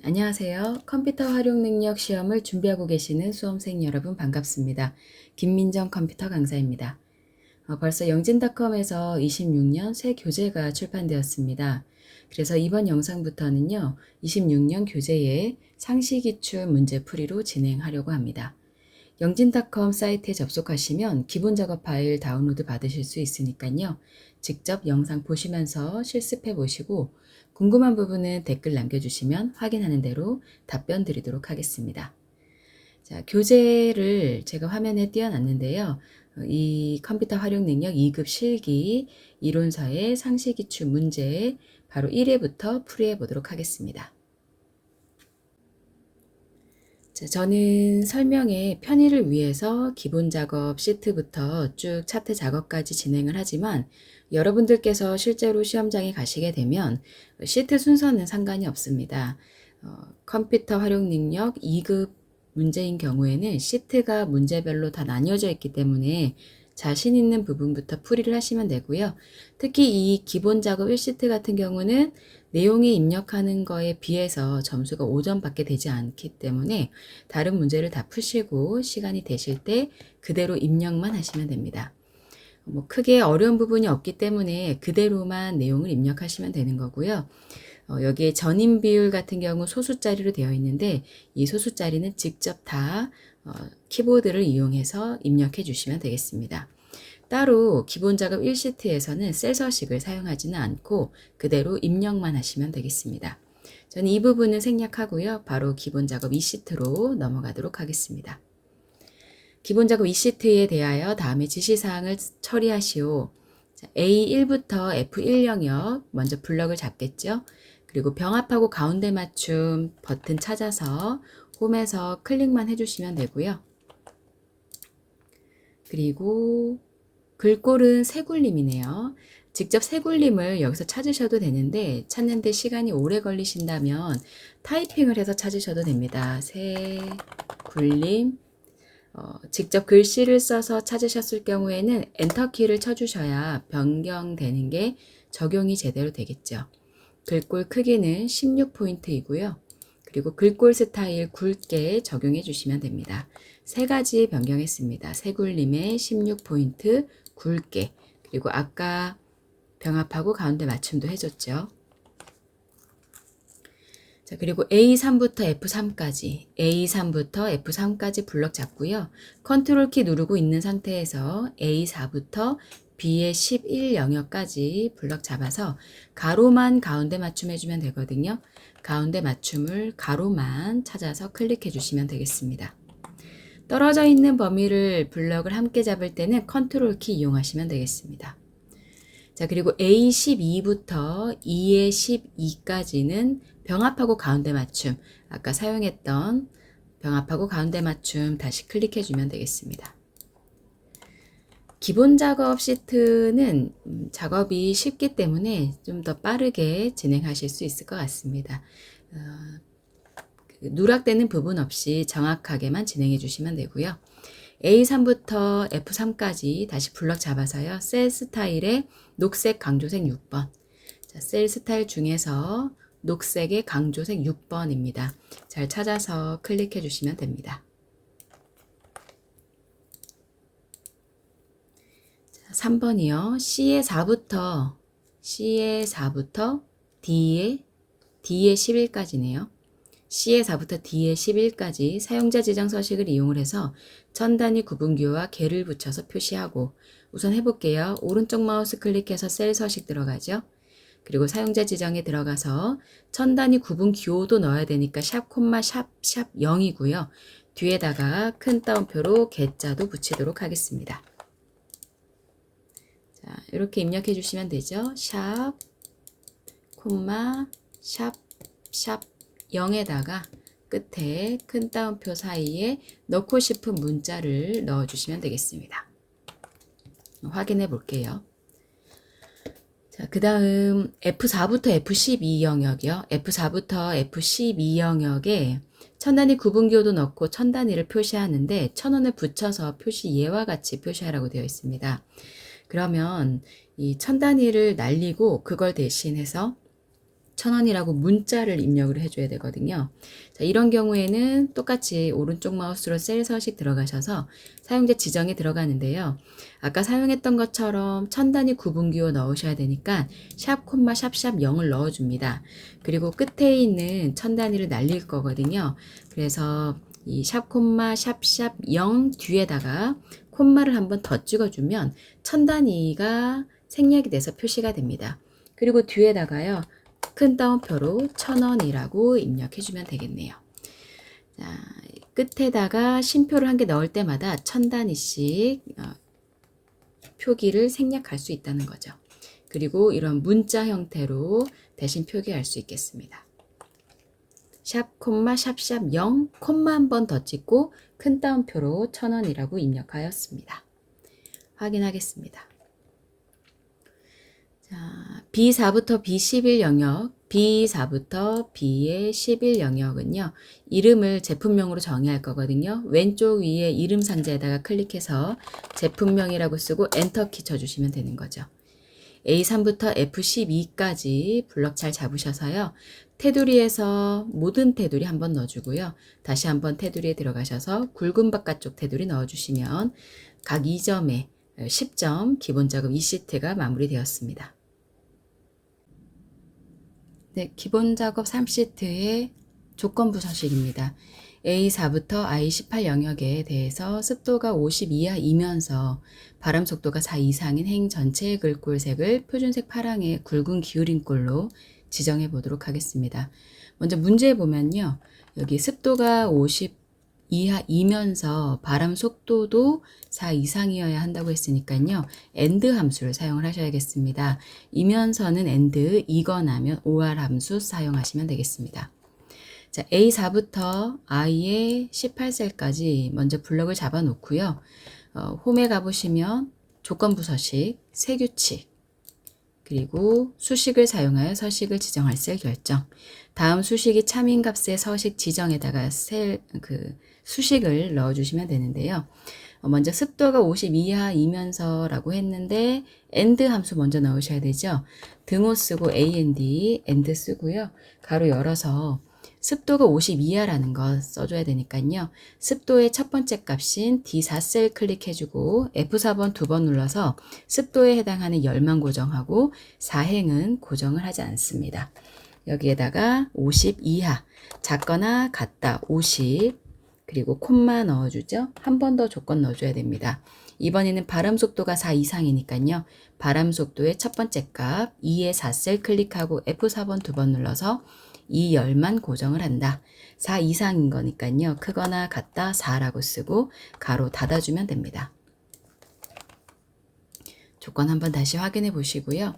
안녕하세요. 컴퓨터 활용 능력 시험을 준비하고 계시는 수험생 여러분 반갑습니다. 김민정 컴퓨터 강사입니다. 벌써 영진닷컴에서 26년 새 교재가 출판되었습니다. 그래서 이번 영상부터는요, 26년 교재의 상시기출 문제풀이로 진행하려고 합니다. 영진닷컴 사이트에 접속하시면 기본 작업 파일 다운로드 받으실 수 있으니까요. 직접 영상 보시면서 실습해 보시고 궁금한 부분은 댓글 남겨주시면 확인하는 대로 답변 드리도록 하겠습니다. 자, 교재를 제가 화면에 띄워놨는데요. 이 컴퓨터 활용 능력 2급 실기 이론서의 상시기출 문제 바로 1회부터 풀이해 보도록 하겠습니다. 자, 저는 설명의 편의를 위해서 기본 작업 시트부터 쭉 차트 작업까지 진행을 하지만 여러분들께서 실제로 시험장에 가시게 되면 시트 순서는 상관이 없습니다. 컴퓨터 활용 능력 2급 문제인 경우에는 시트가 문제별로 다 나뉘어져 있기 때문에 자신 있는 부분부터 풀이를 하시면 되고요. 특히 이 기본 작업 1시트 같은 경우는 내용에 입력하는 거에 비해서 점수가 5점 밖에 되지 않기 때문에 다른 문제를 다 푸시고 시간이 되실 때 그대로 입력만 하시면 됩니다. 크게 어려운 부분이 없기 때문에 그대로만 내용을 입력하시면 되는 거고요. 여기에 전임 비율 같은 경우 소수자리로 되어 있는데 이 소수자리는 직접 다 키보드를 이용해서 입력해 주시면 되겠습니다. 따로 기본 작업 1시트에서는 셀 서식을 사용하지는 않고 그대로 입력만 하시면 되겠습니다. 저는 이 부분은 생략하고요. 바로 기본 작업 2시트로 넘어가도록 하겠습니다. 기본 작업 2시트에 대하여 다음에 지시사항을 처리하시오. A1부터 F1 영역 먼저 블럭을 잡겠죠. 그리고 병합하고 가운데 맞춤 버튼 찾아서 홈에서 클릭만 해주시면 되고요. 그리고 글꼴은 새굴림이네요. 직접 새굴림을 여기서 찾으셔도 되는데 찾는데 시간이 오래 걸리신다면 타이핑을 해서 찾으셔도 됩니다. 새굴림 직접 글씨를 써서 찾으셨을 경우에는 엔터키를 쳐주셔야 변경되는 게 적용이 제대로 되겠죠. 글꼴 크기는 16포인트이고요. 그리고 글꼴 스타일 굵게 적용해 주시면 됩니다. 세 가지 변경했습니다. 새굴림의 16포인트 굵게, 그리고 아까 병합하고 가운데 맞춤도 해줬죠. 자, 그리고 A3부터 F3까지, A3부터 F3까지 블럭 잡고요. 컨트롤 키 누르고 있는 상태에서 A4부터 B의 11 영역까지 블럭 잡아서 가로만 가운데 맞춤해주면 되거든요. 가운데 맞춤을 가로만 찾아서 클릭해 주시면 되겠습니다. 떨어져 있는 범위를 블럭을 함께 잡을 때는 컨트롤 키 이용하시면 되겠습니다. 자, 그리고 A12부터 E의 12까지는 병합하고 가운데 맞춤, 아까 사용했던 병합하고 가운데 맞춤 다시 클릭해 주면 되겠습니다. 기본 작업 시트는 작업이 쉽기 때문에 좀 더 빠르게 진행하실 수 있을 것 같습니다. 누락되는 부분 없이 정확하게만 진행해 주시면 되고요. A3부터 F3까지 다시 블럭 잡아서요. 셀 스타일의 녹색 강조색 6번. 자, 셀 스타일 중에서 녹색의 강조색 6번입니다. 잘 찾아서 클릭해 주시면 됩니다. 자, 3번이요. C의 4부터 D의 11까지네요. C의 4부터 D의 11까지 사용자 지정 서식을 이용을 해서 천 단위 구분기호와 개를 붙여서 표시하고, 우선 해볼게요. 오른쪽 마우스 클릭해서 셀 서식 들어가죠. 그리고 사용자 지정에 들어가서 천 단위 구분기호도 넣어야 되니까 샵 콤마 샵 0이고요. 뒤에다가 큰 따옴표로 개자도 붙이도록 하겠습니다. 자, 이렇게 입력해 주시면 되죠. 샵 콤마 샵 0에다가 끝에 큰 따옴표 사이에 넣고 싶은 문자를 넣어주시면 되겠습니다. 확인해 볼게요. 자, 그 다음 F4부터 F12 영역이요. F4부터 F12 영역에 천단위 구분기호도 넣고 천단위를 표시하는데 천원을 붙여서 표시 예와 같이 표시하라고 되어 있습니다. 그러면 이 천단위를 날리고 그걸 대신해서 1,000원이라고 문자를 입력을 해줘야 되거든요. 자, 이런 경우에는 똑같이 오른쪽 마우스로 셀 서식 들어가셔서 사용자 지정에 들어가는데요. 아까 사용했던 것처럼 천 단위 구분기호 넣으셔야 되니까 샵 콤마 샵샵 0을 넣어줍니다. 그리고 끝에 있는 천 단위를 날릴 거거든요. 그래서 이 샵 콤마 샵샵 0 뒤에다가 콤마를 한번 더 찍어주면 천 단위가 생략이 돼서 표시가 됩니다. 그리고 뒤에다가요. 큰 따옴표로 1,000원이라고 입력해주면 되겠네요. 자, 끝에다가 쉼표를 한 개 넣을 때마다 1,000단위씩 표기를 생략할 수 있다는 거죠. 그리고 이런 문자 형태로 대신 표기할 수 있겠습니다. 샵 콤마 샵샵 0 콤마 한 번 더 찍고 큰 따옴표로 1,000원이라고 입력하였습니다. 확인하겠습니다. 자, B4부터 B11 영역, B4부터 B11 영역은요. 이름을 제품명으로 정의할 거거든요. 왼쪽 위에 이름 상자에다가 클릭해서 제품명이라고 쓰고 엔터키 쳐주시면 되는 거죠. A3부터 F12까지 블럭 잘 잡으셔서요. 테두리에서 모든 테두리 한번 넣어주고요. 다시 한번 테두리에 들어가셔서 굵은 바깥쪽 테두리 넣어주시면 각 2점에 10점 기본 작업 2시트가 마무리되었습니다. 네, 기본 작업 3시트의 조건부 서식입니다. A4부터 I18 영역에 대해서 습도가 50 이하이면서 바람 속도가 4 이상인 행 전체의 글꼴색을 표준색 파랑의 굵은 기울인 꼴로 지정해 보도록 하겠습니다. 먼저 문제에 보면요. 여기 습도가 50 이하이면서 바람 속도도 4 이상이어야 한다고 했으니까요. AND 함수를 사용을 하셔야겠습니다. 이면서는 AND, 이거나면 OR 함수 사용하시면 되겠습니다. 자, A4부터 I의 18셀까지 먼저 블럭을 잡아 놓고요. 홈에 가보시면 조건부 서식, 세규칙, 그리고 수식을 사용하여 서식을 지정할 셀 결정. 다음 수식이 참인값의 서식 지정에다가 수식을 넣어주시면 되는데요. 먼저 습도가 50 이하이면서라고 했는데 AND 함수 먼저 넣으셔야 되죠. 등호 쓰고 AND, AND 쓰고요. 가로 열어서 습도가 50 이하라는 거 써줘야 되니까요. 습도의 첫 번째 값인 D4셀 클릭해주고 F4번 두 번 눌러서 습도에 해당하는 열만 고정하고 사행은 고정을 하지 않습니다. 여기에다가 50 이하, 작거나 같다 50, 그리고 콤마 넣어주죠. 한 번 더 조건 넣어줘야 됩니다. 이번에는 바람 속도가 4 이상이니까요. 바람 속도의 첫 번째 값 2의 4셀 클릭하고 F4번 두 번 눌러서 이 열만 고정을 한다. 4 이상인 거니까요. 크거나 같다 4라고 쓰고 가로 닫아주면 됩니다. 조건 한번 다시 확인해 보시고요.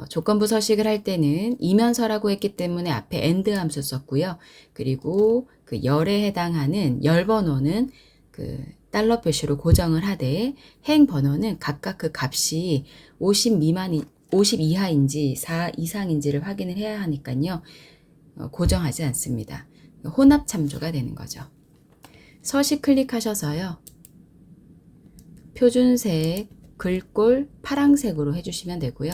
조건부 서식을 할 때는 이면서라고 했기 때문에 앞에 AND 함수 썼고요. 그리고 그 열에 해당하는 열 번호는 그 달러 표시로 고정을 하되 행 번호는 각각 그 값이 50 이하인지 4 이상인지를 확인을 해야 하니까요. 고정하지 않습니다. 혼합 참조가 되는 거죠. 서식 클릭하셔서요. 표준색 글꼴 파랑색으로 해주시면 되고요.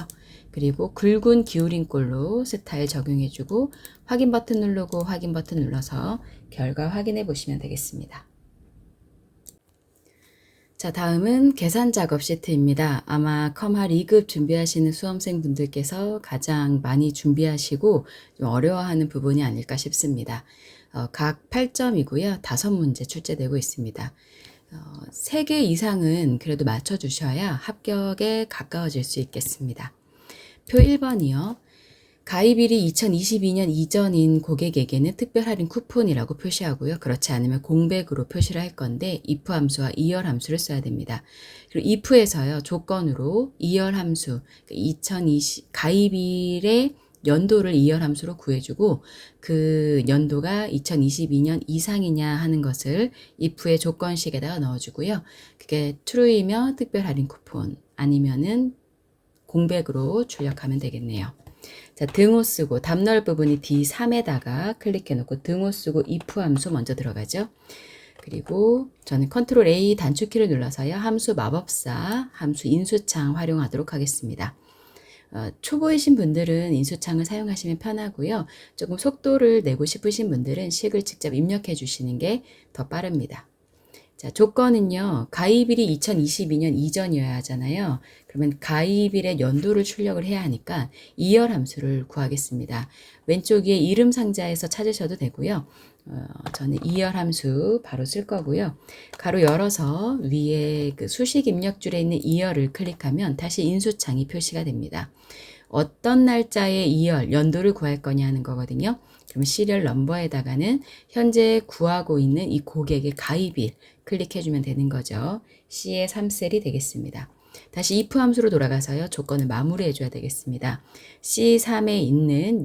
그리고 굵은 기울인 꼴로 스타일 적용해주고 확인 버튼 누르고 확인 버튼 눌러서 결과 확인해 보시면 되겠습니다. 자, 다음은 계산 작업 시트입니다. 아마 컴할 2급 준비하시는 수험생 분들께서 가장 많이 준비하시고 좀 어려워하는 부분이 아닐까 싶습니다. 각 8점이고요. 5문제 출제되고 있습니다. 3개 이상은 그래도 맞춰주셔야 합격에 가까워질 수 있겠습니다. 표 1번이요. 가입일이 2022년 이전인 고객에게는 특별 할인 쿠폰이라고 표시하고요. 그렇지 않으면 공백으로 표시를 할 건데 if 함수와 이열 함수를 써야 됩니다. 그리고 if에서요. 조건으로 이열 함수, 2020 가입일의 연도를 이열 함수로 구해주고 그 연도가 2022년 이상이냐 하는 것을 if의 조건식에다가 넣어주고요. 그게 true이면 특별 할인 쿠폰, 아니면은 공백으로 출력하면 되겠네요. 자, 등호 쓰고 답 넣을 부분이 D3에다가 클릭해 놓고 등호 쓰고 if 함수 먼저 들어가죠. 그리고 저는 컨트롤 A 단축키를 눌러서요. 함수 마법사, 함수 인수창 활용하도록 하겠습니다. 초보이신 분들은 인수창을 사용하시면 편하고요. 조금 속도를 내고 싶으신 분들은 식을 직접 입력해 주시는 게 더 빠릅니다. 자, 조건은요. 가입일이 2022년 이전이어야 하잖아요. 그러면 가입일의 연도를 출력을 해야 하니까 2열 함수를 구하겠습니다. 왼쪽 위에 이름 상자에서 찾으셔도 되고요. 저는 2열 함수 바로 쓸 거고요. 가로 열어서 위에 그 수식 입력줄에 있는 2열을 클릭하면 다시 인수창이 표시가 됩니다. 어떤 날짜에 2열 연도를 구할 거냐 하는 거거든요. 그럼 시리얼 넘버에다가는 현재 구하고 있는 이 고객의 가입일 클릭해주면 되는 거죠. C의 3셀이 되겠습니다. 다시 if 함수로 돌아가서요. 조건을 마무리해 줘야 되겠습니다. C3에 있는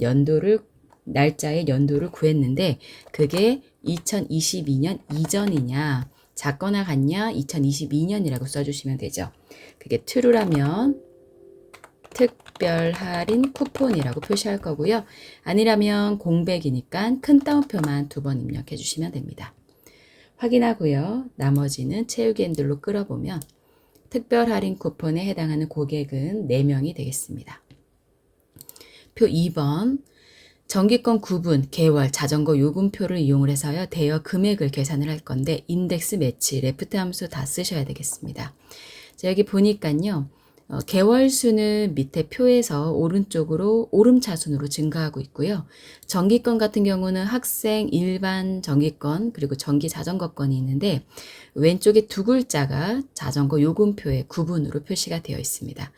날짜의 연도를 구했는데 그게 2022년 이전이냐 작거나 같냐 2022년이라고 써주시면 되죠. 그게 true라면 특별 할인 쿠폰이라고 표시할 거고요. 아니라면 공백이니까 큰 따옴표만 2번 입력해 주시면 됩니다. 확인하고요. 나머지는 채우기 핸들로 끌어보면 특별 할인 쿠폰에 해당하는 고객은 4명이 되겠습니다. 표 2번 정기권 구분, 개월, 자전거 요금표를 이용을 해서요. 대여 금액을 계산을 할 건데 인덱스 매치, 레프트 함수 다 쓰셔야 되겠습니다. 자, 여기 보니까요. 개월 수는 밑에 표에서 오른쪽으로 오름차순으로 증가하고 있고요. 정기권 같은 경우는 학생 일반 정기권 그리고 정기 자전거권이 있는데 왼쪽에 2글자가 자전거 요금표의 구분으로 표시가 되어 있습니다.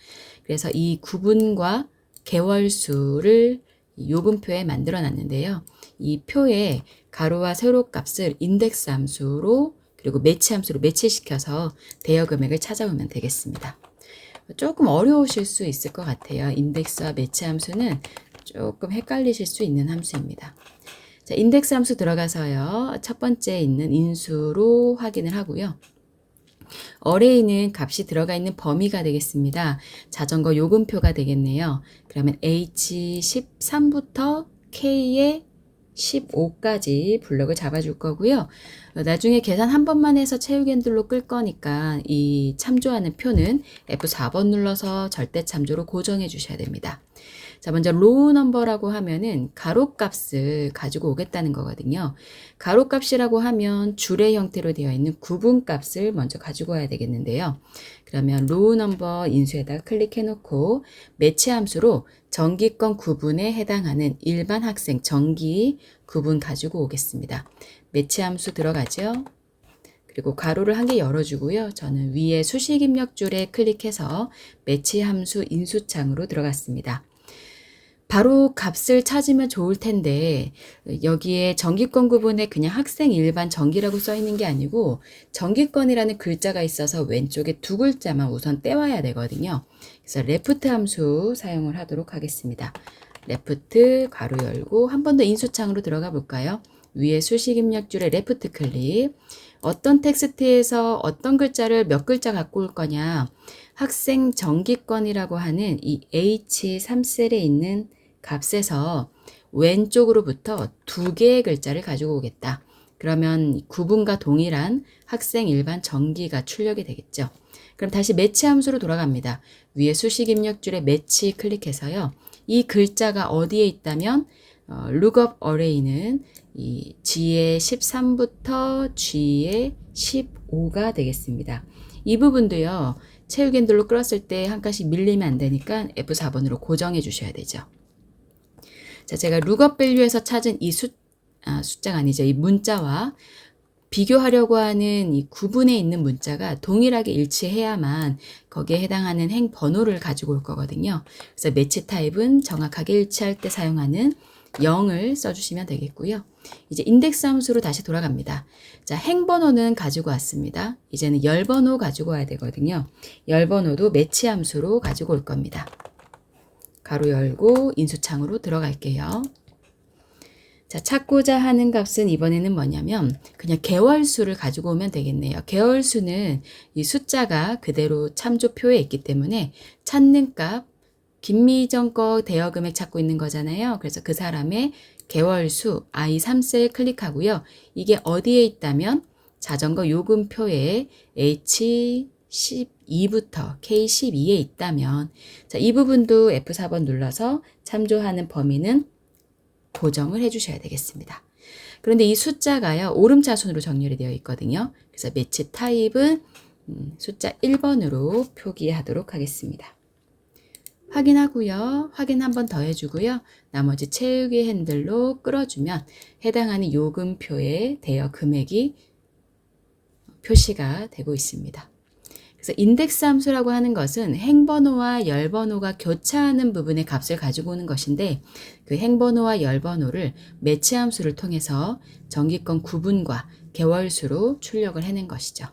그래서 이 구분과 개월 수를 요금표에 만들어 놨는데요. 이 표에 가로와 세로 값을 인덱스 함수로 그리고 매치 함수로 매치시켜서 대여 금액을 찾아오면 되겠습니다. 조금 어려우실 수 있을 것 같아요. 인덱스와 매치 함수는 조금 헷갈리실 수 있는 함수입니다. 자, 인덱스 함수 들어가서요. 첫 번째 있는 인수로 확인을 하고요. 어레이는 값이 들어가 있는 범위가 되겠습니다. 자전거 요금표가 되겠네요. 그러면 H13부터 K의 15까지 블럭을 잡아줄 거고요. 나중에 계산 한 번만 해서 채우기 핸들로 끌 거니까 이 참조하는 표는 F4번 눌러서 절대 참조로 고정해 주셔야 됩니다. 자, 먼저 로우 넘버라고 하면은 가로값을 가지고 오겠다는 거거든요. 가로값이라고 하면 줄의 형태로 되어 있는 구분값을 먼저 가지고 와야 되겠는데요. 그러면 로우 넘버 인수에다가 클릭해 놓고 매치 함수로 정기권 구분에 해당하는 일반 학생 정기 구분 가지고 오겠습니다. 매치 함수 들어가죠. 그리고 가로를 한 개 열어주고요. 저는 위에 수식 입력줄에 클릭해서 매치 함수 인수창으로 들어갔습니다. 바로 값을 찾으면 좋을 텐데 여기에 정기권 구분에 그냥 학생 일반 정기라고 써 있는 게 아니고 정기권이라는 글자가 있어서 왼쪽에 2글자만 우선 떼와야 되거든요. 그래서 레프트 함수 사용을 하도록 하겠습니다. 레프트 가로 열고 한 번 더 인수창으로 들어가 볼까요? 위에 수식 입력줄에 레프트 클릭. 어떤 텍스트에서 어떤 글자를 몇 글자 갖고 올 거냐. 학생 정기권이라고 하는 이 H3셀에 있는 값에서 왼쪽으로부터 2개의 글자를 가지고 오겠다. 그러면 구분과 동일한 학생 일반 정기가 출력이 되겠죠. 그럼 다시 매치 함수로 돌아갑니다. 위에 수식 입력줄에 매치 클릭해서요. 이 글자가 어디에 있다면 lookup array는 이 G의 13부터 G의 15가 되겠습니다. 이 부분도요. 채우기 핸들로 끌었을 때 한 칸씩 밀리면 안 되니까 F4번으로 고정해 주셔야 되죠. 자, 제가 lookup value에서 찾은 이 숫자가 아니죠. 이 문자와 비교하려고 하는 이 구분에 있는 문자가 동일하게 일치해야만 거기에 해당하는 행 번호를 가지고 올 거거든요. 그래서 매치 타입은 정확하게 일치할 때 사용하는 0을 써주시면 되겠고요. 이제 인덱스 함수로 다시 돌아갑니다. 자, 행 번호는 가지고 왔습니다. 이제는 열 번호 가지고 와야 되거든요. 열 번호도 매치 함수로 가지고 올 겁니다. 가로 열고 인수창으로 들어갈게요. 자, 찾고자 하는 값은 이번에는 뭐냐면 그냥 개월수를 가지고 오면 되겠네요. 개월수는 이 숫자가 그대로 참조표에 있기 때문에 찾는 값, 김미정 거 대여 금액 찾고 있는 거잖아요. 그래서 그 사람의 개월수 I3셀 클릭하고요. 이게 어디에 있다면 자전거 요금표에 H12 K12부터 K12에 있다면 자, 이 부분도 F4번 눌러서 참조하는 범위는 고정을 해주셔야 되겠습니다. 그런데 이 숫자가요, 오름차순으로 정렬이 되어 있거든요. 그래서 매치 타입은 숫자 1번으로 표기하도록 하겠습니다. 확인하고요. 확인 한 번 더 해주고요. 나머지 채우기 핸들로 끌어주면 해당하는 요금표에 대여 금액이 표시가 되고 있습니다. 그래서 인덱스 함수라고 하는 것은 행번호와 열번호가 교차하는 부분의 값을 가지고 오는 것인데 그 행번호와 열번호를 매치 함수를 통해서 정기권 구분과 개월수로 출력을 해낸 것이죠.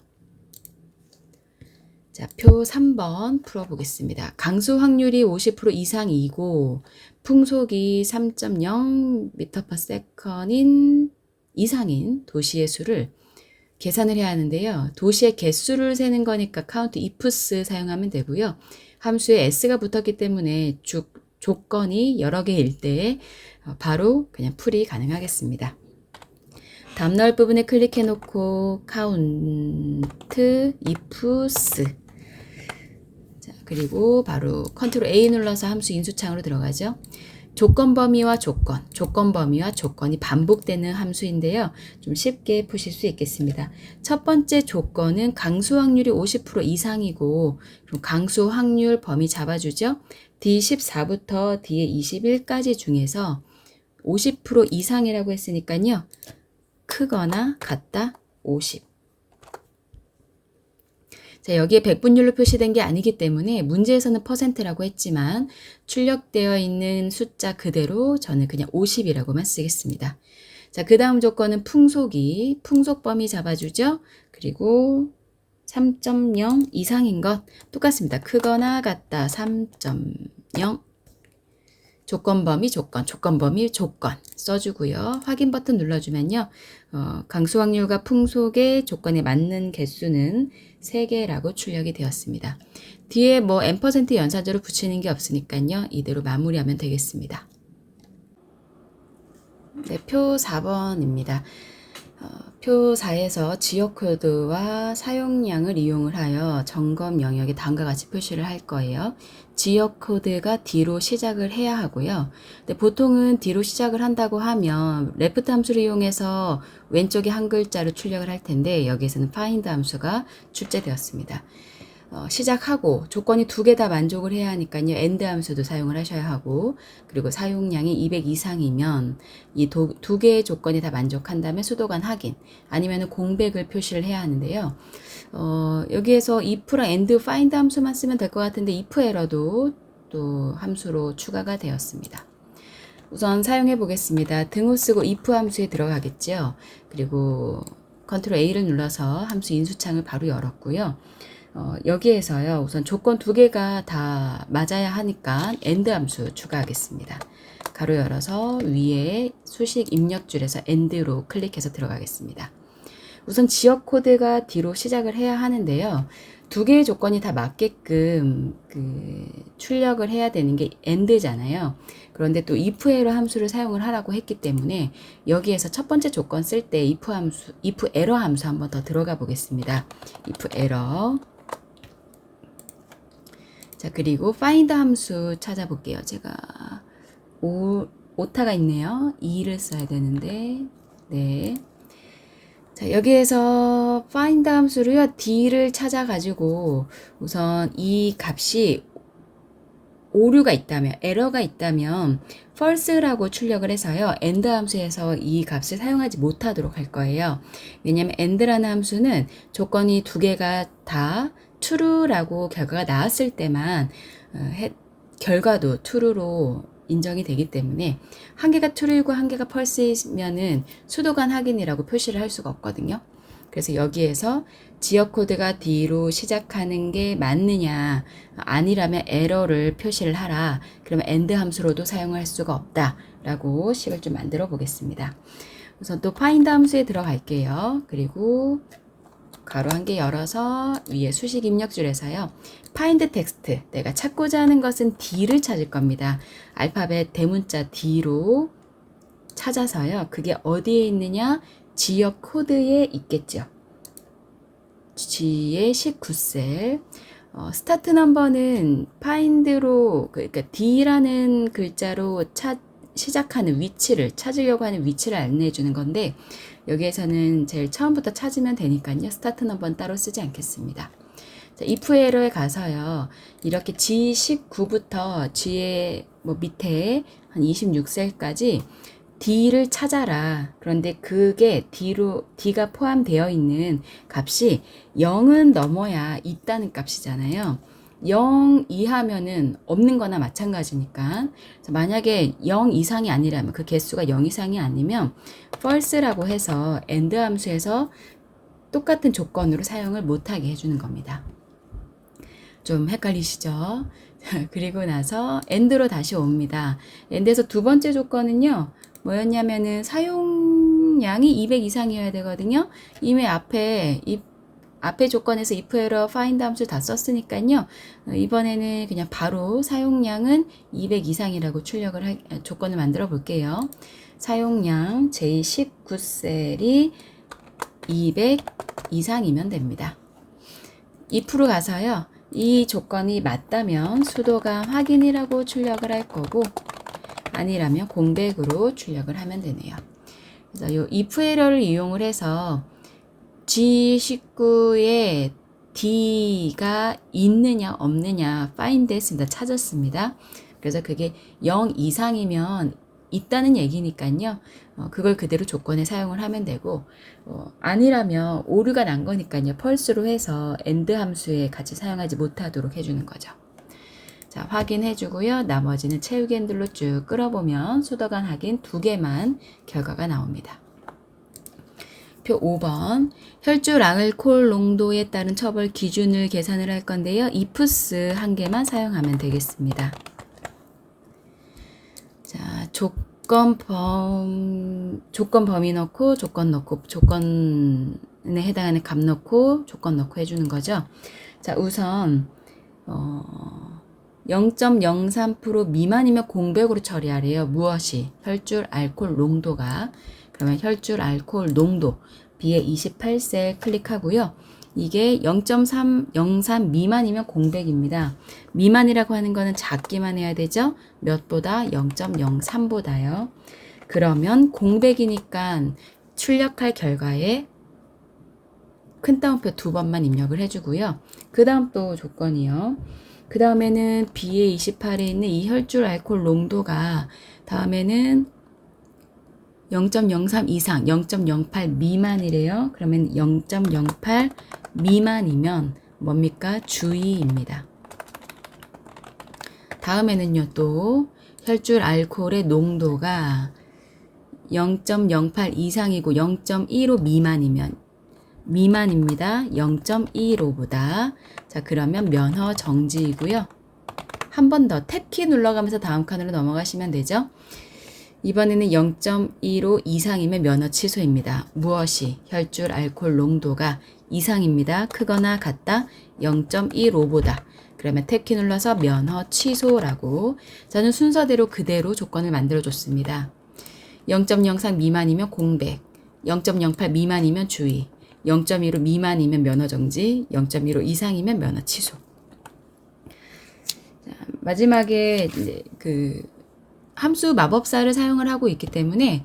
자, 표 3번 풀어보겠습니다. 강수 확률이 50% 이상이고 풍속이 3.0m/s인 이상인 도시의 수를 계산을 해야 하는데요. 도시의 개수를 세는 거니까 count ifs 사용하면 되고요. 함수에 s가 붙었기 때문에 조건이 여러 개일 때 바로 그냥 풀이 가능하겠습니다. 다음 나올 부분에 클릭해 놓고 count ifs 자, 그리고 바로 컨트롤 A 눌러서 함수 인수창으로 들어가죠. 조건 범위와 조건 범위와 조건이 반복되는 함수인데요. 좀 쉽게 푸실 수 있겠습니다. 첫 번째 조건은 강수 확률이 50% 이상이고 그럼 강수 확률 범위 잡아주죠. D14부터 D21까지 중에서 50% 이상이라고 했으니까요. 크거나 같다 50. 자, 여기에 백분율로 표시된 게 아니기 때문에 문제에서는 %라고 했지만 출력되어 있는 숫자 그대로 저는 그냥 50이라고만 쓰겠습니다. 자, 그 다음 조건은 풍속이 풍속 범위 잡아주죠. 그리고 3.0 이상인 것 똑같습니다. 크거나 같다 3.0 조건 범위 조건 범위 조건 써주고요. 확인 버튼 눌러주면요. 강수 확률과 풍속의 조건에 맞는 개수는 3개라고 출력이 되었습니다. 뒤에 뭐 n% 연산자로 붙이는 게 없으니까요. 이대로 마무리하면 되겠습니다. 네, 표 4번입니다. 표 4에서 지역 코드와 사용량을 이용을 하여 점검 영역에 다음과 같이 표시를 할 거예요. 지역 코드가 D로 시작을 해야 하고요. 근데 보통은 D로 시작을 한다고 하면 레프트 함수를 이용해서 왼쪽에 한 글자를 출력을 할 텐데 여기에서는 find 함수가 출제되었습니다. 시작하고 조건이 2개 다 만족을 해야 하니까요. end 함수도 사용을 하셔야 하고 그리고 사용량이 200 이상이면 이 2개의 조건이 다 만족한다면 수도관 확인 아니면 공백을 표시를 해야 하는데요. 여기에서 if랑 and, find 함수만 쓰면 될 것 같은데 if 에러도 또 함수로 추가가 되었습니다. 우선 사용해 보겠습니다. 등호 쓰고 if 함수에 들어가겠죠. 그리고 컨트롤 A를 눌러서 함수 인수창을 바로 열었고요. 여기에서요, 우선 조건 2개가 다 맞아야 하니까 and 함수 추가하겠습니다. 가로 열어서 위에 수식 입력줄에서 and로 클릭해서 들어가겠습니다. 우선 지역 코드가 D로 시작을 해야 하는데요. 2개의 조건이 다 맞게끔 출력을 해야 되는 게 and잖아요. 그런데 또 if error 함수를 사용을 하라고 했기 때문에 여기에서 첫 번째 조건 쓸 때 if error 함수 한번 더 들어가 보겠습니다. if error 자, 그리고 find 함수 찾아볼게요. 제가 오타가 있네요. 2를 써야 되는데, 네. 자, 여기에서 find 함수로요, D를 찾아가지고 우선 이 값이 오류가 있다면, 에러가 있다면 false라고 출력을 해서요, end 함수에서 이 값을 사용하지 못하도록 할 거예요. 왜냐하면 end라는 함수는 조건이 2개가 다 true라고 결과가 나왔을 때만 결과도 true로 인정이 되기 때문에 한 개가 true이고 한 개가 false이면은 수도관 확인이라고 표시를 할 수가 없거든요. 그래서 여기에서 지역 코드가 D로 시작하는 게 맞느냐 아니라면 에러를 표시를 하라. 그러면 end 함수로도 사용할 수가 없다 라고 식을 좀 만들어 보겠습니다. 우선 또 find 함수에 들어갈게요. 그리고 가로 한 개 열어서 위에 수식 입력줄에서요. find text 내가 찾고자 하는 것은 D를 찾을 겁니다. 알파벳 대문자 D로 찾아서요. 그게 어디에 있느냐? 지역 코드에 있겠죠. G의 19셀 스타트 넘버는 find로, 그러니까 D라는 글자로 시작하는 위치를, 찾으려고 하는 위치를 안내해 주는 건데, 여기에서는 제일 처음부터 찾으면 되니까요. 스타트 넘버는 따로 쓰지 않겠습니다. 자, if 에러에 가서요. 이렇게 G19부터 G의 뭐 밑에 한 26셀까지 D를 찾아라. 그런데 그게 D가 포함되어 있는 값이 0은 넘어야 있다는 값이잖아요. 0 이하면은 없는 거나 마찬가지니까. 만약에 0 이상이 아니라면, 그 개수가 0 이상이 아니면 false라고 해서 and 함수에서 똑같은 조건으로 사용을 못하게 해주는 겁니다. 좀 헷갈리시죠? 그리고 나서 end로 다시 옵니다. end에서 두 번째 조건은요. 뭐였냐면은 사용량이 200 이상이어야 되거든요. 이미 앞에 조건에서 if, error, find 함수 다 썼으니까요. 이번에는 그냥 바로 사용량은 200 이상이라고 조건을 만들어 볼게요. 사용량 J19셀이 200 이상이면 됩니다. if로 가서요. 이 조건이 맞다면 수도가 확인이라고 출력을 할 거고, 아니라면 공백으로 출력을 하면 되네요. 그래서 이 if 에러를 이용을 해서 G19에 D가 있느냐 없느냐 find 했습니다. 찾았습니다. 그래서 그게 0 이상이면 있다는 얘기니까요. 그걸 그대로 조건에 사용을 하면 되고, 아니라면 오류가 난 거니까요. 펄스로 해서 end 함수에 같이 사용하지 못하도록 해주는 거죠. 자, 확인해 주고요. 나머지는 채우기 핸들로 쭉 끌어보면 수도관 확인 2개만 결과가 나옵니다. 표 5번. 혈중 알코올 농도에 따른 처벌 기준을 계산을 할 건데요. ifs 1개만 사용하면 되겠습니다. 자, 조건 범위 넣고, 조건에 해당하는 값 넣고, 조건 넣고 해주는 거죠. 자, 우선, 0.03% 미만이면 공백으로 처리하래요. 무엇이? 혈중 알코올 농도가. 그러면 혈중 알코올 농도 B에 28셀 클릭하고요. 이게 0.303 미만이면 공백입니다. 미만이라고 하는 거는 작기만 해야 되죠. 몇보다? 0.03보다요. 그러면 공백이니까 출력할 결과에 큰 따옴표 2번만 입력을 해주고요. 그 다음 또 조건이요. 그 다음에는 B의 28에 있는 이 혈중 알코올 농도가 다음에는 0.03 이상, 0.08 미만이래요. 그러면 0.08 미만이면 뭡니까? 주의입니다. 다음에는요, 또 혈중 알코올의 농도가 0.08 이상이고 0.15 미만입니다. 0.15보다. 자, 그러면 면허 정지이고요. 한 번 더 탭키 눌러가면서 다음 칸으로 넘어가시면 되죠. 이번에는 0.15 이상이면 면허 취소입니다. 무엇이? 혈중 알코올 농도가 이상입니다. 크거나 같다. 0.15보다. 그러면 탭키 눌러서 면허 취소라고. 저는 순서대로 그대로 조건을 만들어줬습니다. 0.03 미만이면 공백, 0.08 미만이면 주의, 0.15 미만이면 면허 정지, 0.15 이상이면 면허 취소. 자, 마지막에 그 함수 마법사를 사용을 하고 있기 때문에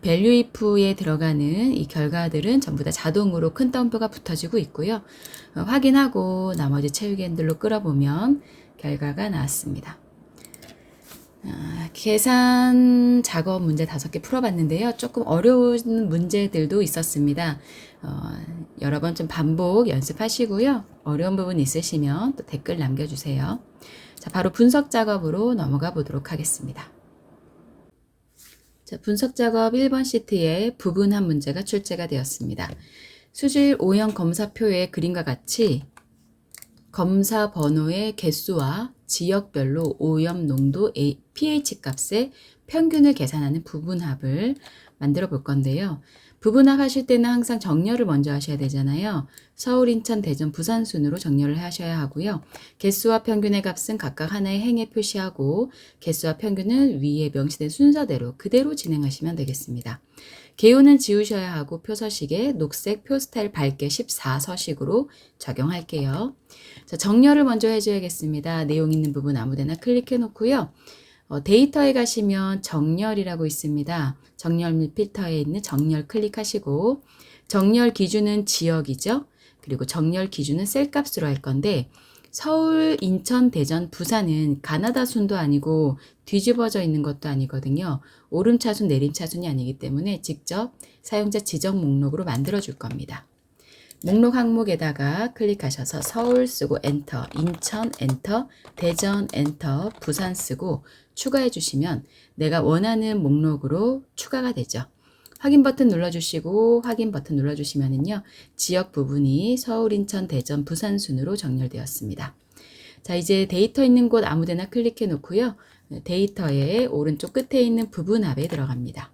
value if에 들어가는 이 결과들은 전부 다 자동으로 큰 따옴표가 붙어지고 있고요. 확인하고 나머지 채우기 핸들로 끌어보면 결과가 나왔습니다. 계산 작업 문제 5개 풀어봤는데요. 조금 어려운 문제들도 있었습니다. 여러 번 좀 반복 연습하시고요. 어려운 부분 있으시면 또 댓글 남겨주세요. 자, 바로 분석 작업으로 넘어가 보도록 하겠습니다. 자, 분석 작업 1번 시트에 부분한 문제가 출제가 되었습니다. 수질 오형 검사표의 그림과 같이 검사 번호의 개수와 지역별로 오염 농도 pH 값의 평균을 계산하는 부분합을 만들어 볼 건데요. 부분합 하실 때는 항상 정렬을 먼저 하셔야 되잖아요. 서울, 인천, 대전, 부산 순으로 정렬을 하셔야 하고요. 개수와 평균의 값은 각각 하나의 행에 표시하고 개수와 평균은 위에 명시된 순서대로 그대로 진행하시면 되겠습니다. 개요는 지우셔야 하고 표서식에 녹색 표 스타일 밝게 14서식으로 적용할게요. 자, 정렬을 먼저 해줘야겠습니다. 내용 있는 부분 아무데나 클릭해 놓고요. 데이터에 가시면 정렬이라고 있습니다. 정렬 및 필터에 있는 정렬 클릭하시고 정렬 기준은 지역이죠. 그리고 정렬 기준은 셀 값으로 할 건데 서울, 인천, 대전, 부산은 가나다 순도 아니고 뒤집어져 있는 것도 아니거든요. 오름차순, 내림차순이 아니기 때문에 직접 사용자 지정 목록으로 만들어 줄 겁니다. 목록 항목에다가 클릭하셔서 서울 쓰고 엔터, 인천 엔터, 대전 엔터, 부산 쓰고 추가해 주시면 내가 원하는 목록으로 추가가 되죠. 확인 버튼 눌러주시고 확인 버튼 눌러주시면은요. 지역 부분이 서울, 인천, 대전, 부산 순으로 정렬되었습니다. 자, 이제 데이터 있는 곳 아무데나 클릭해 놓고요. 데이터의 오른쪽 끝에 있는 부분합에 들어갑니다.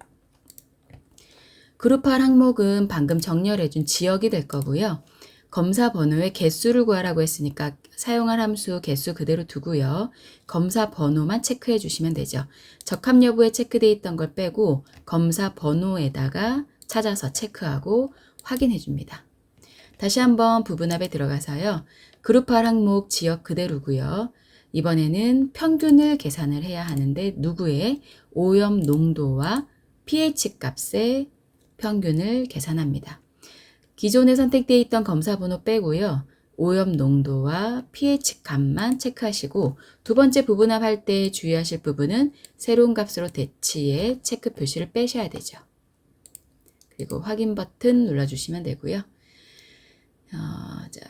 그룹할 항목은 방금 정렬해준 지역이 될 거고요. 검사 번호의 개수를 구하라고 했으니까 사용할 함수 개수 그대로 두고요. 검사 번호만 체크해 주시면 되죠. 적합 여부에 체크되어 있던 걸 빼고 검사 번호에다가 찾아서 체크하고 확인해 줍니다. 다시 한번 부분합에 들어가서요. 그룹할 항목 지역 그대로고요. 이번에는 평균을 계산을 해야 하는데 누구의 오염 농도와 pH 값의 평균을 계산합니다. 기존에 선택되어 있던 검사 번호 빼고요. 오염 농도와 pH 값만 체크하시고 두 번째 부분합 할 때 주의하실 부분은 새로운 값으로 대치에 체크 표시를 빼셔야 되죠. 그리고 확인 버튼 눌러주시면 되고요. 자,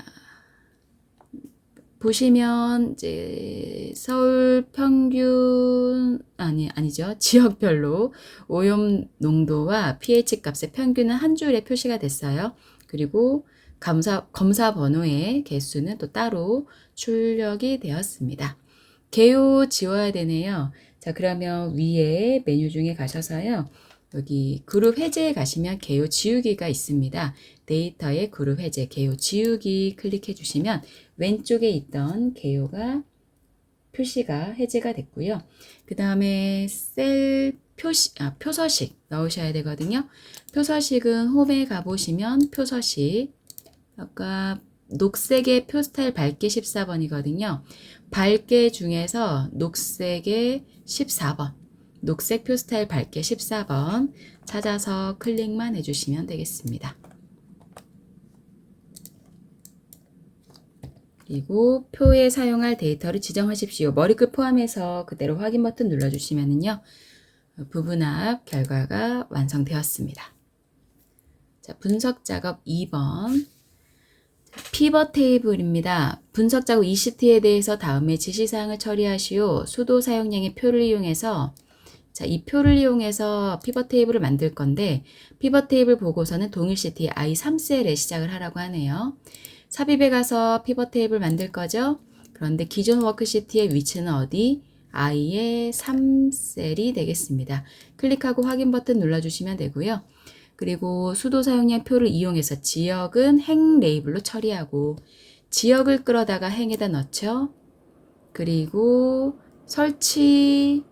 보시면 이제 서울 평균 아니죠. 지역별로 오염 농도와 pH 값의 평균은 한 줄에 표시가 됐어요. 그리고 검사 번호의 개수는 또 따로 출력이 되었습니다. 개요 지워야 되네요. 자, 그러면 위에 메뉴 중에 가셔서요. 여기 그룹 해제에 가시면 개요 지우기가 있습니다. 데이터의 그룹 해제, 개요 지우기 클릭해 주시면 왼쪽에 있던 개요가 표시가 해제가 됐고요. 그 다음에 셀 표서식 넣으셔야 되거든요. 표서식은 홈에 가보시면 표서식 아까 녹색의 표 스타일 밝게 14번이거든요. 밝게 중에서 녹색의 14번 녹색 표 스타일 밝게 14번 찾아서 클릭만 해주시면 되겠습니다. 그리고 표에 사용할 데이터를 지정하십시오. 머리끝 포함해서 그대로 확인 버튼 눌러주시면은요. 부분합 결과가 완성되었습니다. 자, 분석 작업 2번. 피벗 테이블입니다. 분석 작업 ECT에 대해서 다음에 지시사항을 처리하시오. 수도 사용량의 표를 이용해서 자, 이 표를 이용해서 피벗 테이블을 만들 건데 피벗 테이블 보고서는 동일 시트의 I3셀에 시작을 하라고 하네요. 삽입에 가서 피벗 테이블 만들 거죠. 그런데 기존 워크시트의 위치는 어디? I의 3셀이 되겠습니다. 클릭하고 확인 버튼 눌러주시면 되고요. 그리고 수도 사용량 표를 이용해서 지역은 행 레이블로 처리하고 지역을 끌어다가 행에다 넣죠. 그리고 설치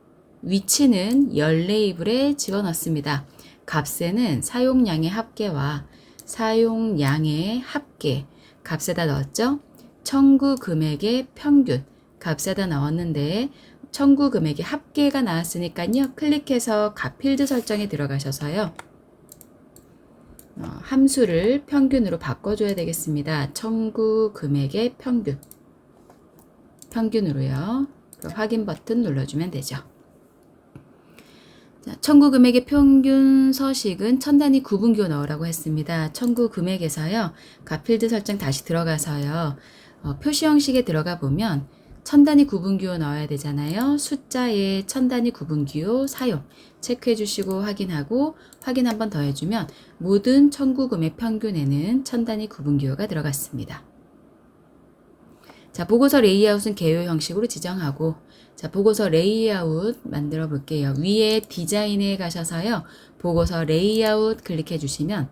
위치는 열 레이블에 집어넣습니다. 값에는 사용량의 합계와 사용량의 합계 값에다 넣었죠. 청구 금액의 평균 값에다 넣었는데 청구 금액의 합계가 나왔으니까요. 클릭해서 값 필드 설정에 들어가셔서요. 함수를 평균으로 바꿔줘야 되겠습니다. 청구 금액의 평균으로요. 확인 버튼 눌러주면 되죠. 자, 청구 금액의 평균 서식은 천 단위 구분기호 넣으라고 했습니다. 청구 금액에서요. 값 필드 설정 다시 들어가서요. 표시 형식에 들어가 보면 천 단위 구분기호 넣어야 되잖아요. 숫자에 천 단위 구분기호 사용 체크해 주시고 확인하고 확인 한 번 더 해주면 모든 청구 금액 평균에는 천 단위 구분기호가 들어갔습니다. 자, 보고서 레이아웃은 개요 형식으로 지정하고, 자, 보고서 레이아웃 만들어 볼게요. 위에 디자인에 가셔서요. 보고서 레이아웃 클릭해 주시면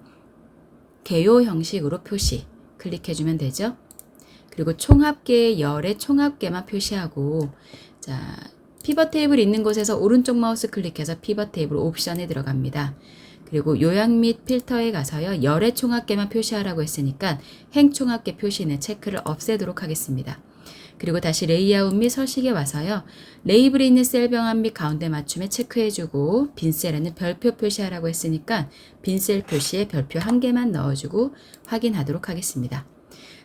개요 형식으로 표시 클릭해 주면 되죠. 그리고 총합계 열의 총합계만 표시하고, 자, 피벗 테이블 있는 곳에서 오른쪽 마우스 클릭해서 피벗 테이블 옵션에 들어갑니다. 그리고 요약 및 필터에 가서요. 열의 총합계만 표시하라고 했으니까 행 총합계 표시는 체크를 없애도록 하겠습니다. 그리고 다시 레이아웃 및 서식에 와서요. 레이블에 있는 셀 병합 및 가운데 맞춤에 체크해주고 빈 셀에는 별표 표시하라고 했으니까 빈 셀 표시에 별표 1개만 넣어주고 확인하도록 하겠습니다.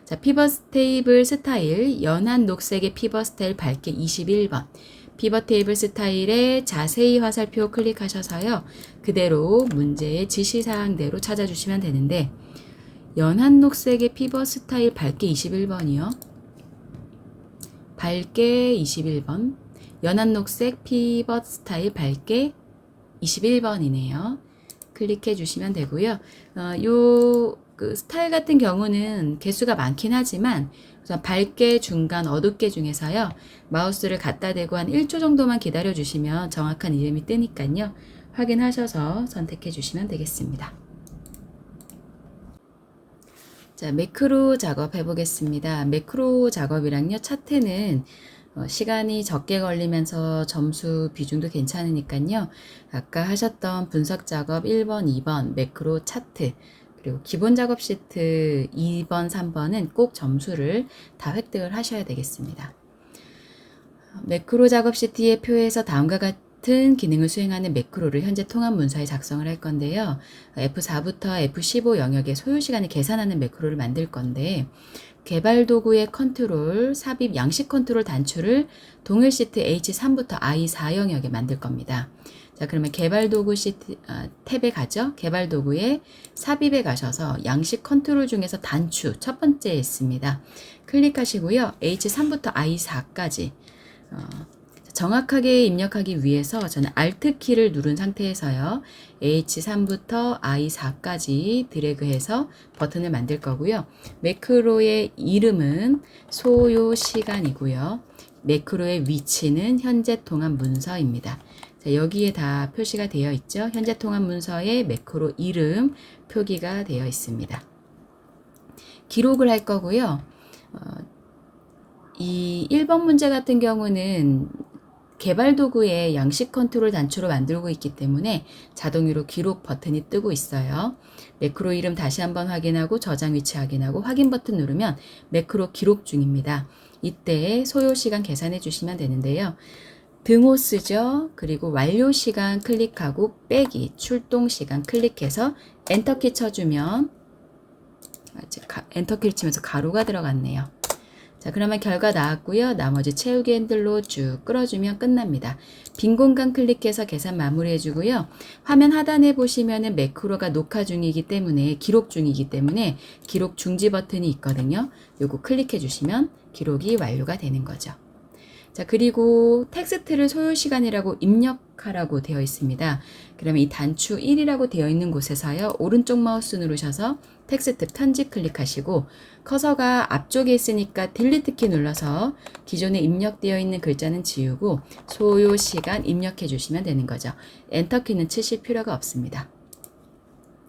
자, 피벗 테이블 스타일 연한 녹색의 피벗 스타일 밝게 21번 피벗 테이블 스타일에 자세히 화살표 클릭하셔서요. 그대로 문제의 지시사항대로 찾아주시면 되는데 연한 녹색의 피벗 스타일 밝게 21번이요. 밝게 21번 연한 녹색 피벗 스타일 밝게 21번이네요. 클릭해 주시면 되고요. 그 스타일 같은 경우는 개수가 많긴 하지만 우선 밝게, 중간, 어둡게 중에서요. 마우스를 갖다 대고 한 1초 정도만 기다려 주시면 정확한 이름이 뜨니까요. 확인하셔서 선택해 주시면 되겠습니다. 자, 매크로 작업해 보겠습니다. 매크로 작업이랑요. 차트는 시간이 적게 걸리면서 점수 비중도 괜찮으니까요. 아까 하셨던 분석 작업 1번, 2번 매크로 차트 그리고 기본 작업 시트 2번, 3번은 꼭 점수를 다 획득을 하셔야 되겠습니다. 매크로 작업 시트의 표에서 다음과 같은 기능을 수행하는 매크로를 현재 통합 문서에 작성을 할 건데요. F4부터 F15 영역의 소요 시간을 계산하는 매크로를 만들 건데 개발 도구의 컨트롤, 삽입 양식 컨트롤 단추를 동일 시트 H3부터 I4 영역에 만들 겁니다. 자, 그러면 개발 도구 시트 탭에 가죠. 개발 도구에 삽입에 가셔서 양식 컨트롤 중에서 단추 첫 번째에 있습니다. 클릭하시고요. H3부터 I4까지 정확하게 입력하기 위해서 저는 Alt 키를 누른 상태에서요. H3부터 I4까지 드래그해서 버튼을 만들 거고요. 매크로의 이름은 소요 시간이고요. 매크로의 위치는 현재 통합 문서입니다. 자, 여기에 다 표시가 되어 있죠. 현재 통합 문서에 매크로 이름 표기가 되어 있습니다. 기록을 할 거고요. 이 1번 문제 같은 경우는 개발 도구에 양식 컨트롤 단추로 만들고 있기 때문에 자동으로 기록 버튼이 뜨고 있어요. 매크로 이름 다시 한번 확인하고 저장 위치 확인하고 확인 버튼 누르면 매크로 기록 중입니다. 이때 소요 시간 계산해 주시면 되는데요. 등호 쓰죠. 그리고 완료 시간 클릭하고 빼기 출동 시간 클릭해서 엔터키 쳐주면 엔터키를 치면서 가로가 들어갔네요. 자, 그러면 결과 나왔고요. 나머지 채우기 핸들로 쭉 끌어주면 끝납니다. 빈 공간 클릭해서 계산 마무리해 주고요. 화면 하단에 보시면은 매크로가 녹화 중이기 때문에 기록 중이기 때문에 기록 중지 버튼이 있거든요. 요거 클릭해 주시면 기록이 완료가 되는 거죠. 자, 그리고 텍스트를 소요 시간이라고 입력하라고 되어 있습니다. 그러면 이 단추 1이라고 되어 있는 곳에서요. 오른쪽 마우스 누르셔서 텍스트 편집 클릭하시고 커서가 앞쪽에 있으니까 딜리트 키 눌러서 기존에 입력되어 있는 글자는 지우고 소요 시간 입력해 주시면 되는 거죠. 엔터 키는 치실 필요가 없습니다.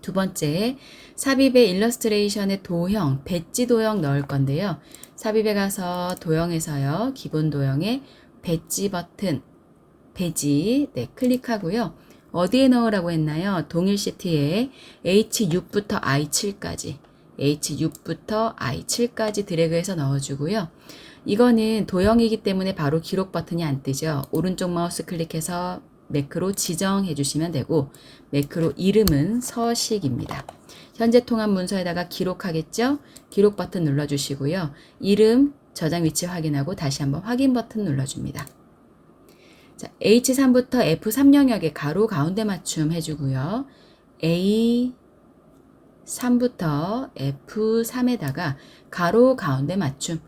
두 번째, 삽입의 일러스트레이션의 도형, 배지 도형 넣을 건데요. 삽입에 가서 도형에서요. 기본 도형에 배지 버튼, 배지 클릭하고요. 어디에 넣으라고 했나요? 동일 시트에 H6부터 I7까지 H6부터 I7까지 드래그해서 넣어주고요. 이거는 도형이기 때문에 바로 기록 버튼이 안 뜨죠. 오른쪽 마우스 클릭해서 매크로 지정해 주시면 되고 매크로 이름은 서식입니다. 현재 통합 문서에다가 기록하겠죠? 기록 버튼 눌러주시고요. 이름, 저장 위치 확인하고 다시 한번 확인 버튼 눌러줍니다. 자, H3부터 F3 영역에 가로 가운데 맞춤 해주고요. A3부터 F3에다가 가로 가운데 맞춤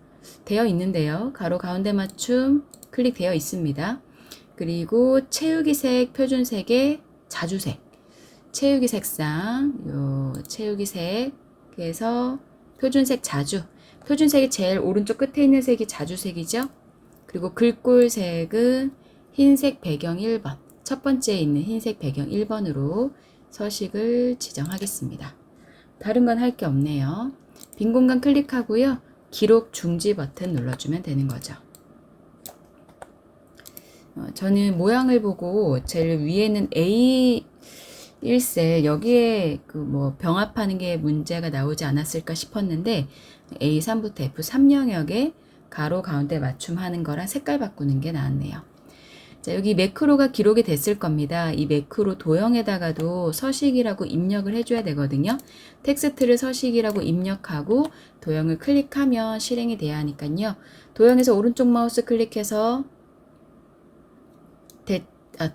되어 있는데요. 가로 가운데 맞춤 클릭되어 있습니다. 그리고 채우기색, 표준색의 자주색, 채우기 색상, 요 채우기색에서 표준색 자주, 표준색이 제일 오른쪽 끝에 있는 색이 자주색이죠. 그리고 글꼴색은 흰색 배경 1번, 첫 번째에 있는 흰색 배경 1번으로 서식을 지정하겠습니다. 다른 건 할 게 없네요. 빈 공간 클릭하고요. 기록 중지 버튼 눌러주면 되는 거죠. 저는 모양을 보고 제일 위에는 A1셀 여기에 그 뭐 병합하는 게 문제가 나오지 않았을까 싶었는데 A3부터 F3 영역에 가로 가운데 맞춤하는 거랑 색깔 바꾸는 게 나왔네요. 자, 여기 매크로가 기록이 됐을 겁니다. 이 매크로 도형에다가도 서식이라고 입력을 해줘야 되거든요. 텍스트를 서식이라고 입력하고 도형을 클릭하면 실행이 돼야 하니까요. 도형에서 오른쪽 마우스 클릭해서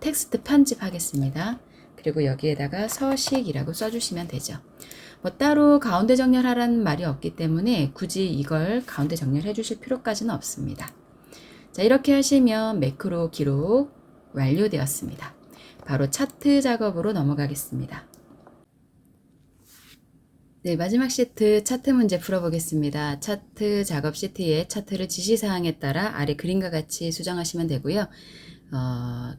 텍스트 편집하겠습니다. 그리고 여기에다가 서식이라고 써주시면 되죠. 뭐 따로 가운데 정렬하라는 말이 없기 때문에 굳이 이걸 가운데 정렬해 주실 필요까지는 없습니다. 자, 이렇게 하시면 매크로 기록 완료되었습니다. 바로 차트 작업으로 넘어가겠습니다. 네, 마지막 시트 차트 문제 풀어보겠습니다. 차트 작업 시트에 차트를 지시사항에 따라 아래 그림과 같이 수정하시면 되고요.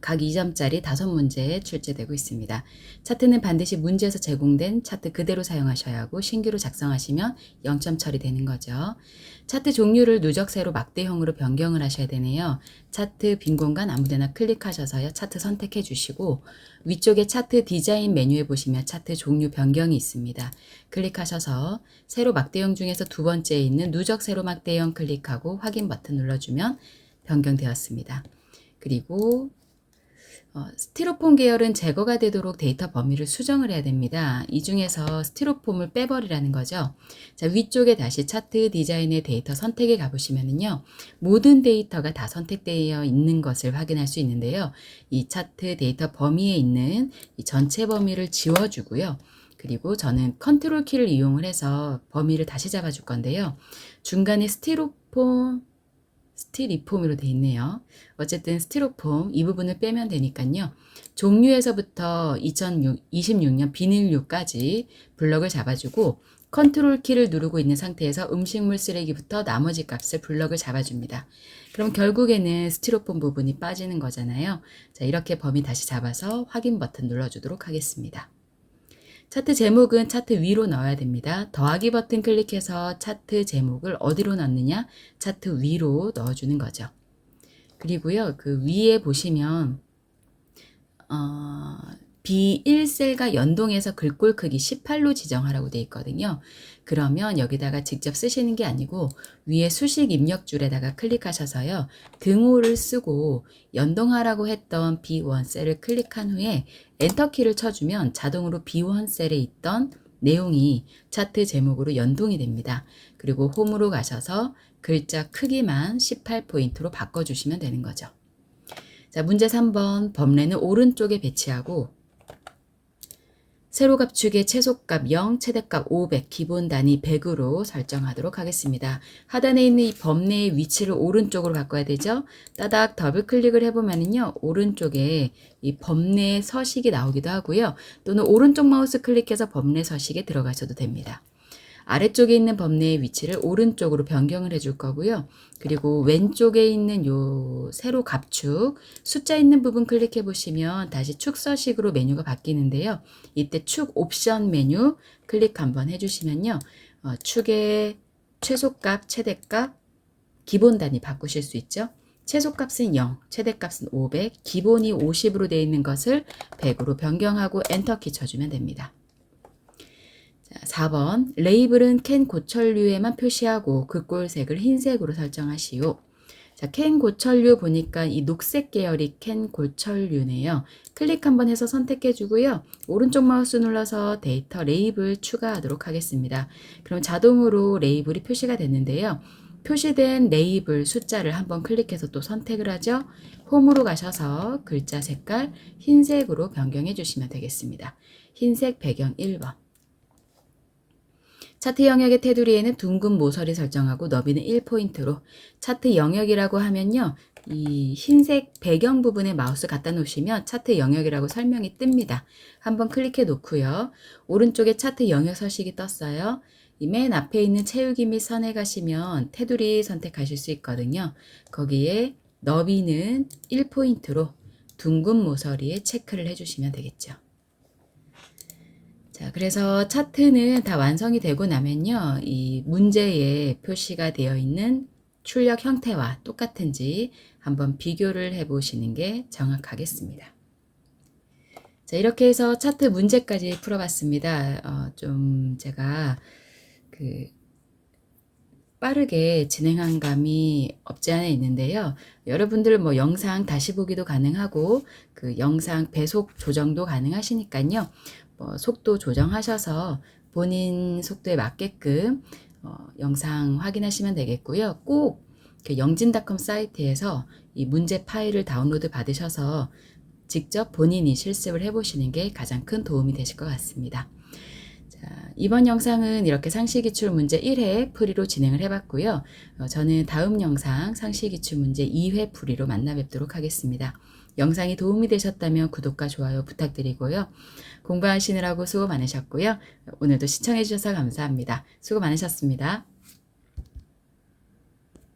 각 2점짜리 5문제 출제되고 있습니다. 차트는 반드시 문제에서 제공된 차트 그대로 사용하셔야 하고 신규로 작성하시면 0점 처리되는 거죠. 차트 종류를 누적세로 막대형으로 변경을 하셔야 되네요. 차트 빈 공간 아무데나 클릭하셔서요. 차트 선택해 주시고 위쪽에 차트 디자인 메뉴에 보시면 차트 종류 변경이 있습니다. 클릭하셔서 세로 막대형 중에서 두 번째에 있는 누적 세로 막대형 클릭하고 확인 버튼 눌러주면 변경되었습니다. 그리고 스티로폼 계열은 제거가 되도록 데이터 범위를 수정을 해야 됩니다. 이 중에서 스티로폼을 빼버리라는 거죠. 자, 위쪽에 다시 차트 디자인의 데이터 선택에 가보시면은요. 모든 데이터가 다 선택되어 있는 것을 확인할 수 있는데요. 이 차트 데이터 범위에 있는 이 전체 범위를 지워주고요. 그리고 저는 컨트롤 키를 이용을 해서 범위를 다시 잡아줄 건데요. 중간에 스티리폼으로 되어 있네요. 어쨌든 스티로폼 이 부분을 빼면 되니까요. 종류에서부터 2026년 비닐류까지 블럭을 잡아주고 컨트롤 키를 누르고 있는 상태에서 음식물 쓰레기부터 나머지 값을 블럭을 잡아줍니다. 그럼 결국에는 스티로폼 부분이 빠지는 거잖아요. 자, 이렇게 범위 다시 잡아서 확인 버튼 눌러주도록 하겠습니다. 차트 제목은 차트 위로 넣어야 됩니다. 더하기 버튼 클릭해서 차트 제목을 어디로 넣느냐? 차트 위로 넣어주는 거죠. 그리고요, 그 위에 보시면 B1셀과 연동해서 글꼴 크기 18로 지정하라고 되어 있거든요. 그러면 여기다가 직접 쓰시는 게 아니고 위에 수식 입력줄에다가 클릭하셔서요. 등호를 쓰고 연동하라고 했던 B1 셀을 클릭한 후에 엔터키를 쳐주면 자동으로 B1 셀에 있던 내용이 차트 제목으로 연동이 됩니다. 그리고 홈으로 가셔서 글자 크기만 18포인트로 바꿔주시면 되는 거죠. 자, 문제 3번 범례는 오른쪽에 배치하고 세로 값축의 최소값 0, 최대값 500, 기본 단위 100으로 설정하도록 하겠습니다. 하단에 있는 이 범례의 위치를 오른쪽으로 바꿔야 되죠. 따닥 더블 클릭을 해보면요. 오른쪽에 이 범례 서식이 나오기도 하고요. 또는 오른쪽 마우스 클릭해서 범례 서식에 들어가셔도 됩니다. 아래쪽에 있는 범례의 위치를 오른쪽으로 변경을 해줄 거고요. 그리고 왼쪽에 있는 요 세로 값축 숫자 있는 부분 클릭해 보시면 다시 축 서식으로 메뉴가 바뀌는데요. 이때 축 옵션 메뉴 클릭 한번 해주시면요. 축의 최소값, 최대값, 기본 단위 바꾸실 수 있죠. 최소값은 0, 최대값은 500, 기본이 50으로 되어 있는 것을 100으로 변경하고 엔터키 쳐주면 됩니다. 4번 레이블은 캔 고철류에만 표시하고 글꼴색을 흰색으로 설정하시오. 자, 캔 고철류 보니까 이 녹색 계열이 캔 고철류네요. 클릭 한번 해서 선택해 주고요. 오른쪽 마우스 눌러서 데이터 레이블 추가하도록 하겠습니다. 그럼 자동으로 레이블이 표시가 됐는데요. 표시된 레이블 숫자를 한번 클릭해서 또 선택을 하죠. 홈으로 가셔서 글자 색깔 흰색으로 변경해 주시면 되겠습니다. 흰색 배경 1번. 차트 영역의 테두리에는 둥근 모서리 설정하고 너비는 1포인트로 차트 영역이라고 하면요. 이 흰색 배경 부분에 마우스 갖다 놓으시면 차트 영역이라고 설명이 뜹니다. 한번 클릭해 놓고요. 오른쪽에 차트 영역 서식이 떴어요. 이 맨 앞에 있는 채우기 및 선택하시면 테두리 선택하실 수 있거든요. 거기에 너비는 1포인트로 둥근 모서리에 체크를 해주시면 되겠죠. 자, 그래서 차트는 다 완성이 되고 나면요, 이 문제에 표시가 되어 있는 출력 형태와 똑같은지 한번 비교를 해 보시는 게 정확하겠습니다. 자, 이렇게 해서 차트 문제까지 풀어봤습니다. 좀 제가 빠르게 진행한 감이 없지 않아 있는데요. 여러분들 뭐 영상 다시 보기도 가능하고 영상 배속 조정도 가능하시니까요. 뭐 속도 조정하셔서 본인 속도에 맞게끔 영상 확인하시면 되겠고요. 꼭 영진닷컴 사이트에서 이 문제 파일을 다운로드 받으셔서 직접 본인이 실습을 해보시는 게 가장 큰 도움이 되실 것 같습니다. 자, 이번 영상은 이렇게 상시기출 문제 1회 풀이로 진행을 해봤고요. 저는 다음 영상 상시기출 문제 2회 풀이로 만나 뵙도록 하겠습니다. 영상이 도움이 되셨다면 구독과 좋아요 부탁드리고요. 공부하시느라고 수고 많으셨고요. 오늘도 시청해 주셔서 감사합니다. 수고 많으셨습니다.